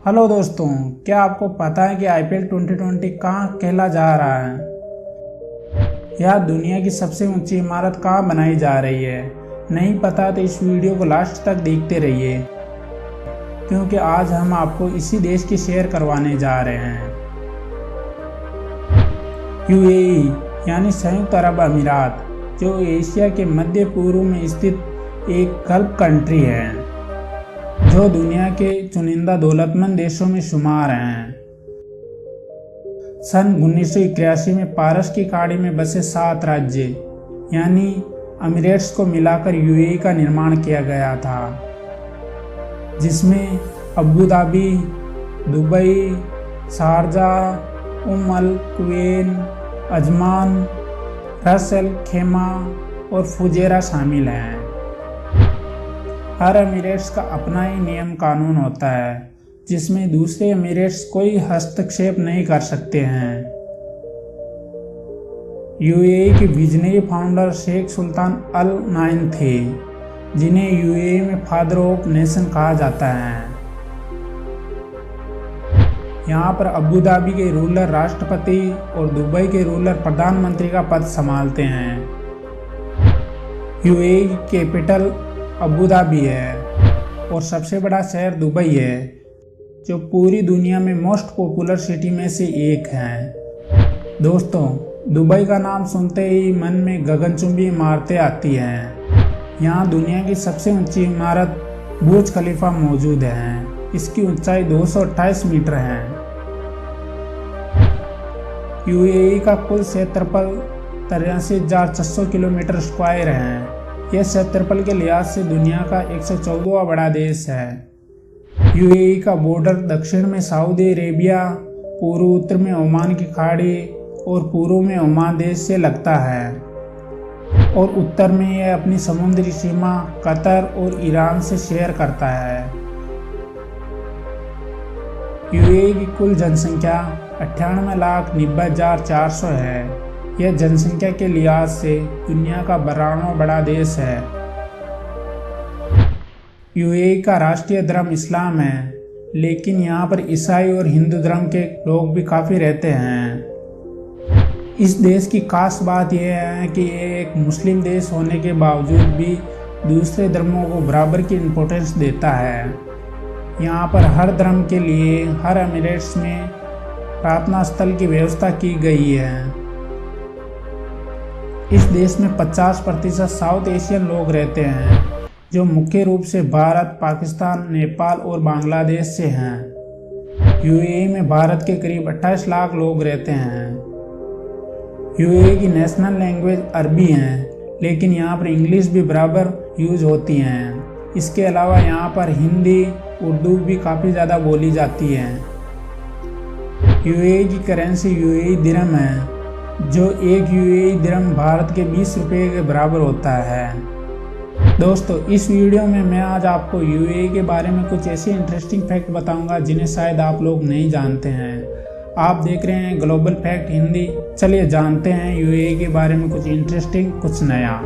Hello दोस्तों, क्या आपको पता है कि आईपीएल 2020 कहाँ खेला जा रहा है? यह दुनिया की सबसे ऊंची इमारत कहाँ बनाई जा रही है? नहीं पता तो इस वीडियो को लास्ट तक देखते रहिए, क्योंकि आज हम आपको इसी देश की शेयर करवाने जा रहे हैं। यूएई यानी संयुक्त अरब अमीरात, जो एशिया के मध्य पूर्व में स्थित एक गल्फ कंट्री है, जो दुनिया के चुनिंदा दौलतमंद देशों में शुमार हैं। सन 1981 में पारस की खाड़ी में बसे 7 राज्य यानी अमीरेट्स को मिलाकर यूएई का निर्माण किया गया था, जिसमें अबू धाबी, दुबई, शारजाह, अल कुवैत, अजमान, रस अल खेमा और फुजेरा शामिल हैं। हर एमिरेट्स का अपना ही नियम कानून होता है, जिसमें दूसरे एमिरेट्स कोई हस्तक्षेप नहीं कर सकते हैं। यूएई के विजनरी फाउंडर शेख सुल्तान अल नाइन थे, जिन्हें यूएई में फादर ऑफ नेशन कहा जाता है। यहाँ पर अबू धाबी के रूलर राष्ट्रपति और दुबई के रूलर प्रधानमंत्री का पद संभालते हैं। यूएई की कैपिटल अबू धाबी है और सबसे बड़ा शहर दुबई है, जो पूरी दुनिया में मोस्ट पॉपुलर सिटी में से एक है। दोस्तों, दुबई का नाम सुनते ही मन में गगनचुंबी इमारतें आती हैं। यहाँ दुनिया की सबसे ऊंची इमारत बुर्ज खलीफा मौजूद है। इसकी ऊंचाई 228 मीटर है। यूएई का कुल क्षेत्रफल 83,600 किलोमीटर स्क्वायर है। यह क्षेत्रफल के लिहाज से दुनिया का 114वां बड़ा देश है। यूएई का बॉर्डर दक्षिण में सऊदी अरेबिया, पूर्व उत्तर में ओमान की खाड़ी और पूर्व में ओमान देश से लगता है, और उत्तर में यह अपनी समुद्री सीमा कतर और ईरान से शेयर करता है। यूएई की कुल जनसंख्या 98,90,400 है। यह जनसंख्या के लिहाज से दुनिया का 12वां बड़ा देश है। यूएई का राष्ट्रीय धर्म इस्लाम है, लेकिन यहाँ पर ईसाई और हिंदू धर्म के लोग भी काफ़ी रहते हैं। इस देश की खास बात यह है कि यह एक मुस्लिम देश होने के बावजूद भी दूसरे धर्मों को बराबर की इम्पोर्टेंस देता है। यहाँ पर हर धर्म के लिए हर एमिरेट्स में प्रार्थना स्थल की व्यवस्था की गई है। इस देश में 50% साउथ एशियन लोग रहते हैं, जो मुख्य रूप से भारत, पाकिस्तान, नेपाल और बांग्लादेश से हैं। यूएई में भारत के करीब 28 लाख लोग रहते हैं। यूएई की नेशनल लैंग्वेज अरबी है, लेकिन यहाँ पर इंग्लिश भी बराबर यूज होती हैं। इसके अलावा यहाँ पर हिंदी, उर्दू भी काफ़ी ज़्यादा बोली जाती है। यूएई की करेंसी यूएई दिरहम है, जो एक यूएई दिरहम भारत के 20 रुपये के बराबर होता है। दोस्तों, इस वीडियो में मैं आज आपको यूएई के बारे में कुछ ऐसे इंटरेस्टिंग फैक्ट बताऊंगा जिन्हें शायद आप लोग नहीं जानते हैं। आप देख रहे हैं ग्लोबल फैक्ट हिंदी। चलिए जानते हैं यूएई के बारे में कुछ इंटरेस्टिंग, कुछ नया।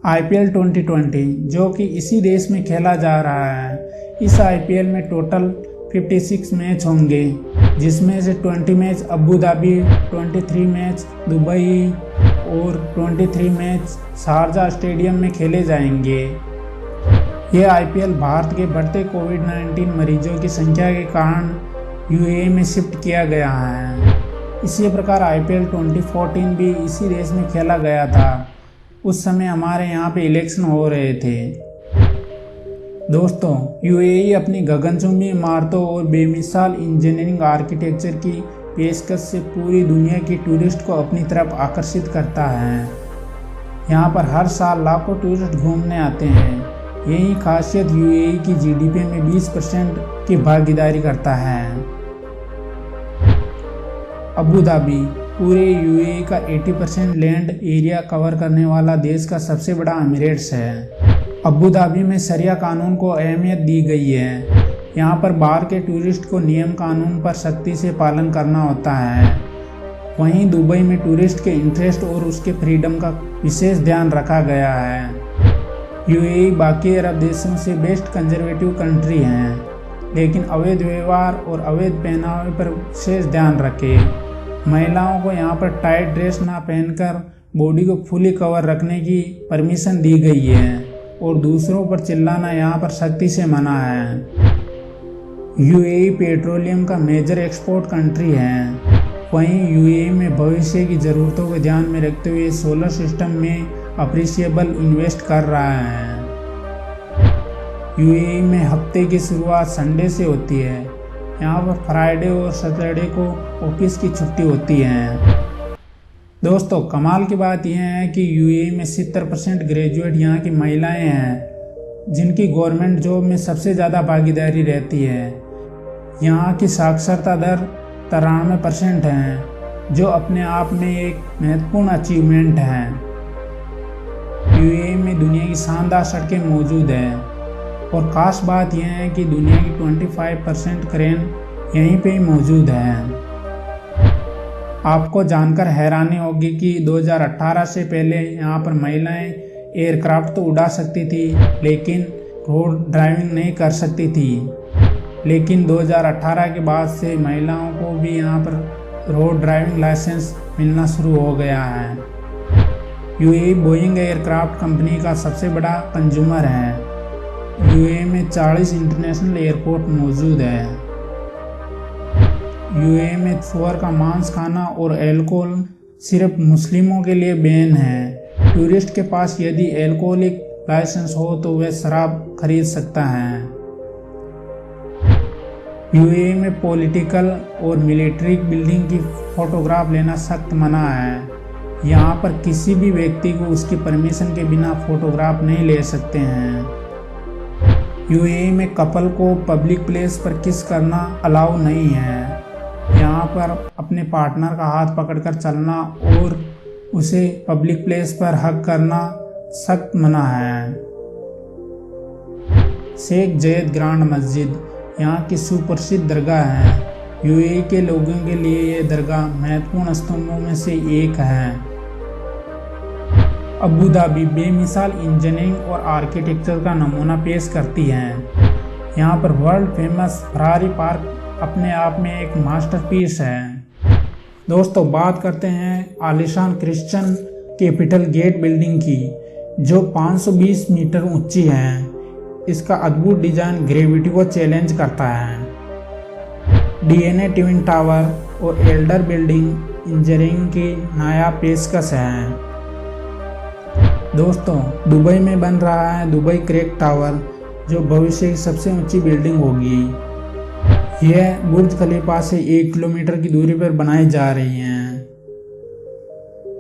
आईपीएल 2020 जो कि इसी देश में खेला जा रहा है। इस आईपीएल में टोटल 56 मैच होंगे, जिसमें से 20 match Abu Dhabi, 23 match Dubai और 23 मैच शारजाह स्टेडियम में खेले जाएंगे। यह आईपीएल भारत के बढ़ते कोविड-19 मरीजों की संख्या के कारण यूएई में शिफ्ट किया गया है। इसी प्रकार आईपीएल 2014 भी इसी देश में खेला गया था। उस समय हमारे यहाँ पे इलेक्शन हो रहे थे। दोस्तों, यूएई अपनी गगनचुंबी इमारतों और बेमिसाल इंजीनियरिंग आर्किटेक्चर की पेशकश से पूरी दुनिया की टूरिस्ट को अपनी तरफ आकर्षित करता है। यहाँ पर हर साल लाखों टूरिस्ट घूमने आते हैं। यही खासियत यूएई की जीडीपी में 20% की भागीदारी करता है। अबू धाबी पूरे यूएई का 80% लैंड एरिया कवर करने वाला देश का सबसे बड़ा एमिरेट्स है। अबू धाबी में शरिया कानून को अहमियत दी गई है। यहाँ पर बाहर के टूरिस्ट को नियम कानून पर सख्ती से पालन करना होता है। वहीं दुबई में टूरिस्ट के इंटरेस्ट और उसके फ्रीडम का विशेष ध्यान रखा गया है। यूएई बाकी अरब देशों से बेस्ट कंजर्वेटिव कंट्री हैं, लेकिन अवैध व्यवहार और अवैध पहनावे पर विशेष ध्यान रखें। महिलाओं को यहाँ पर टाइट ड्रेस ना पहनकर बॉडी को फुली कवर रखने की परमिशन दी गई है और दूसरों पर चिल्लाना यहाँ पर सख्ती से मना है। यूएई पेट्रोलियम का मेजर एक्सपोर्ट कंट्री है। वहीं यूएई में भविष्य की ज़रूरतों को ध्यान में रखते हुए सोलर सिस्टम में अप्रिशिएबल इन्वेस्ट कर रहा है। यूएई में हफ्ते की शुरुआत संडे से होती है। यहाँ पर फ्राइडे और सैटरडे को ऑफिस की छुट्टी होती है। दोस्तों, कमाल की बात यह है कि यूएई में 70% ग्रेजुएट यहाँ की महिलाएं हैं, जिनकी गवर्नमेंट जॉब में सबसे ज़्यादा भागीदारी रहती है। यहाँ की साक्षरता दर 93% है, जो अपने आप में एक महत्वपूर्ण अचीवमेंट है। यूएई में दुनिया की शानदार सड़कें मौजूद हैं और खास बात यह है कि दुनिया की 25% क्रेन यहीं पे ही मौजूद है। आपको जानकर हैरानी होगी कि 2018 से पहले यहाँ पर महिलाएं एयरक्राफ्ट तो उड़ा सकती थी, लेकिन रोड ड्राइविंग नहीं कर सकती थी। लेकिन 2018 के बाद से महिलाओं को भी यहाँ पर रोड ड्राइविंग लाइसेंस मिलना शुरू हो गया है। यूएई बोइंग एयरक्राफ्ट कंपनी का सबसे बड़ा कंज्यूमर है। यूएई में 40 इंटरनेशनल एयरपोर्ट मौजूद है। यूएई में सुअर का मांस खाना और अल्कोहल सिर्फ मुस्लिमों के लिए बैन है। टूरिस्ट के पास यदि अल्कोहलिक लाइसेंस हो तो वह शराब खरीद सकता है। यूएई में पॉलिटिकल और मिलिट्री बिल्डिंग की फोटोग्राफ लेना सख्त मना है। यहाँ पर किसी भी व्यक्ति को उसकी परमिशन के बिना फोटोग्राफ नहीं ले सकते हैं। यूएई में कपल को पब्लिक प्लेस पर किस करना अलाउ नहीं है। यहाँ पर अपने पार्टनर का हाथ पकड़कर चलना और उसे पब्लिक प्लेस पर हग करना सख्त मना है। शेख जयद ग्रांड मस्जिद यहाँ की सुप्रसिद्ध दरगाह है। यूएई के लोगों के लिए यह दरगाह महत्वपूर्ण स्तंभों में से एक है। अबू धाबी बेमिसाल इंजीनियरिंग और आर्किटेक्चर का नमूना पेश करती है। यहाँ पर वर्ल्ड फेमस फरारी पार्क अपने आप में एक मास्टरपीस है। दोस्तों, बात करते हैं आलीशान क्रिश्चियन कैपिटल गेट बिल्डिंग की, जो 520 मीटर ऊंची है। इसका अद्भुत डिजाइन ग्रेविटी को चैलेंज करता है। डीएनए ट्विन टावर और एल्डर बिल्डिंग इंजीनियरिंग की नायाब पेशकश है। दोस्तों, दुबई में बन रहा है दुबई क्रेक टावर, जो भविष्य की सबसे ऊंची बिल्डिंग होगी। यह बुर्ज खलीफा से 1 किलोमीटर की दूरी पर बनाई जा रही है।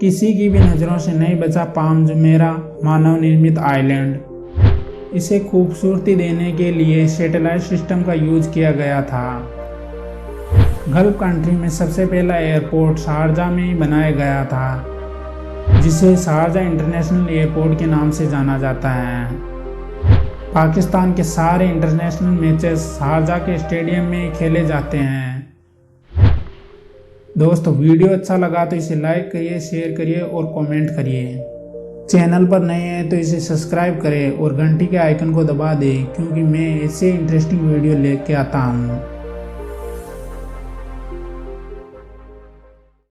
किसी की भी नज़रों से नहीं बचा पाम जुमेरा मानव निर्मित आइलैंड। इसे खूबसूरती देने के लिए सैटेलाइट सिस्टम का यूज किया गया था। गल्फ कंट्री में सबसे पहला एयरपोर्ट शारजा में ही बनाया गया था, जिसे शारजा इंटरनेशनल एयरपोर्ट के नाम से जाना जाता है। पाकिस्तान के सारे इंटरनेशनल मैचेस शारजा के स्टेडियम में खेले जाते हैं। दोस्तों, वीडियो अच्छा लगा तो इसे लाइक करिए, शेयर करिए और कमेंट करिए। चैनल पर नए हैं तो इसे सब्सक्राइब करें और घंटी के आइकन को दबा दें, क्योंकि मैं ऐसे इंटरेस्टिंग वीडियो लेके आता हूँ।